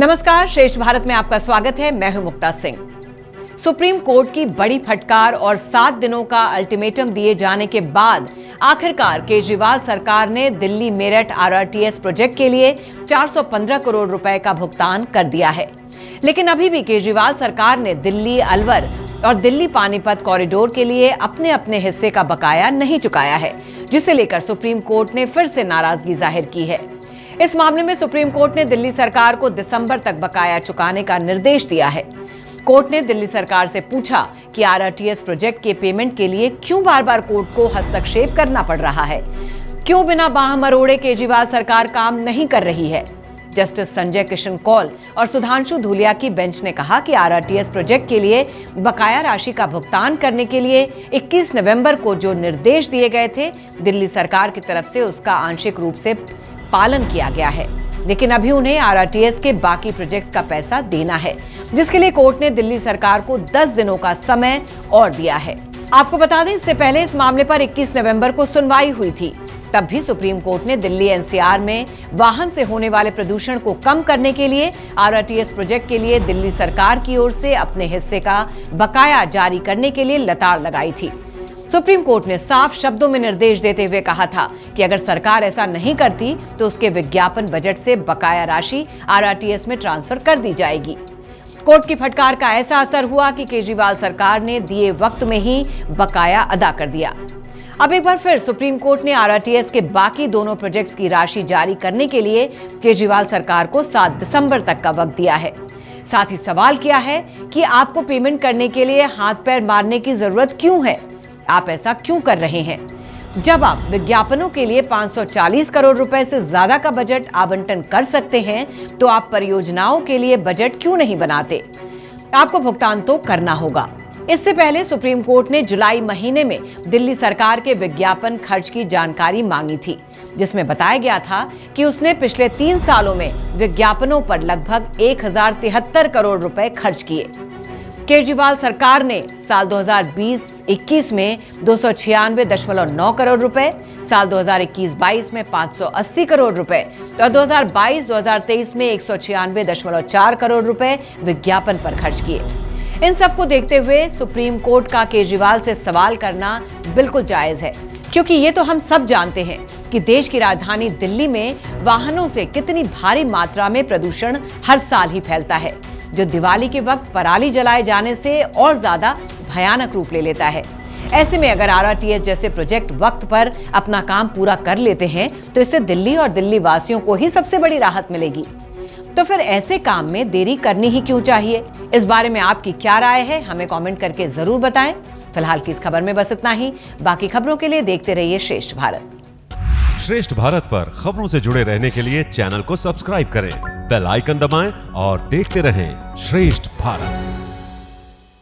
नमस्कार, श्रेष्ठ भारत में आपका स्वागत है। मैं हूं मुक्ता सिंह। सुप्रीम कोर्ट की बड़ी फटकार और 7 दिनों का अल्टीमेटम दिए जाने के बाद आखिरकार केजरीवाल सरकार ने दिल्ली मेरठ आरआरटीएस प्रोजेक्ट के लिए 415 करोड़ रुपए का भुगतान कर दिया है। लेकिन अभी भी केजरीवाल सरकार ने दिल्ली अलवर और दिल्ली पानीपत कॉरिडोर के लिए अपने अपने हिस्से का बकाया नहीं चुकाया है, जिसे लेकर सुप्रीम कोर्ट ने फिर से नाराजगी जाहिर की है। इस मामले में सुप्रीम कोर्ट ने दिल्ली सरकार को दिसंबर तक बकाया चुकाने का निर्देश दिया है। कोर्ट ने दिल्ली सरकार से पूछा कि आरआरटीएस प्रोजेक्ट के पेमेंट के लिए क्यों बार बार कोर्ट को हस्तक्षेप करना पड़ रहा है, क्यों बिना बाह मरोड़े केजरीवाल सरकार काम नहीं कर रही है। जस्टिस संजय किशन कौल और सुधांशु धूलिया की बेंच ने कहा कि आरआरटीएस प्रोजेक्ट के लिए बकाया राशि का भुगतान करने के लिए 21 नवंबर को जो निर्देश दिए गए थे, दिल्ली सरकार की तरफ से उसका आंशिक रूप से पालन किया गया है, लेकिन अभी उन्हें आरआरटीएस के बाकी प्रोजेक्ट्स का पैसा देना है, जिसके लिए कोर्ट ने दिल्ली सरकार को 10 दिनों का समय और दिया है। आपको बता दें, इससे पहले इस मामले पर 21 नवंबर को सुनवाई हुई थी। तब भी सुप्रीम कोर्ट ने दिल्ली एनसीआर में वाहन से होने वाले प्रदूषण को कम करने के लिए आरआरटीएस प्रोजेक्ट के लिए दिल्ली सरकार की ओर से अपने हिस्से का बकाया जारी करने के लिए लताड़ लगाई थी। सुप्रीम कोर्ट ने साफ शब्दों में निर्देश देते हुए कहा था कि अगर सरकार ऐसा नहीं करती तो उसके विज्ञापन बजट से बकाया राशि आरआरटीएस में ट्रांसफर कर दी जाएगी। कोर्ट की फटकार का ऐसा असर हुआ कि केजरीवाल सरकार ने दिए वक्त में ही बकाया अदा कर दिया। अब एक बार फिर सुप्रीम कोर्ट ने आरआरटीएस के बाकी दोनों प्रोजेक्ट्स की राशि जारी करने के लिए केजरीवाल सरकार को 7 दिसंबर तक का वक्त दिया है। साथ ही सवाल किया है कि आपको पेमेंट करने के लिए हाथ पैर मारने की जरूरत क्यों है, आप ऐसा क्यों कर रहे हैं? जब आप विज्ञापनों के लिए 540 करोड़ रुपए से ज्यादा का बजट आवंटन कर सकते हैं, तो आप परियोजनाओं के लिए बजट क्यों नहीं बनाते? आपको भुगतान तो करना होगा। इससे पहले सुप्रीम कोर्ट ने जुलाई महीने में दिल्ली सरकार के विज्ञापन खर्च की जानकारी मांगी थी, जिसमें बताया गया था कि उसने पिछले 3 सालों में विज्ञापनों पर लगभग 1073 करोड़ रुपए खर्च किए। केजरीवाल सरकार ने साल 2020-21 में 296.9 करोड़ रुपए, साल 2021-22 में 580 करोड़ रुपए और 2022-2023 में 196.4 करोड़ रुपए विज्ञापन पर खर्च किए। इन सबको देखते हुए सुप्रीम कोर्ट का केजरीवाल से सवाल करना बिल्कुल जायज है, क्योंकि ये तो हम सब जानते हैं कि देश की राजधानी दिल्ली में वाहनों से कितनी भारी मात्रा में प्रदूषण हर साल ही फैलता है, जो दिवाली के वक्त पराली जलाए जाने से और ज्यादा भयानक रूप ले लेता है। ऐसे में अगर आरआरटीएस जैसे प्रोजेक्ट वक्त पर अपना काम पूरा कर लेते हैं, तो इससे दिल्ली और दिल्ली वासियों को ही सबसे बड़ी राहत मिलेगी। तो फिर ऐसे काम में देरी करनी ही क्यों चाहिए? इस बारे में आपकी क्या राय है, हमें कमेंट करके जरूर बताएं। फिलहाल की इस खबर में बस इतना ही। बाकी खबरों के लिए देखते रहिए श्रेष्ठ भारत। श्रेष्ठ भारत पर खबरों से जुड़े रहने के लिए चैनल को सब्सक्राइब करें, बेल आइकन दबाएं और देखते रहें श्रेष्ठ भारत।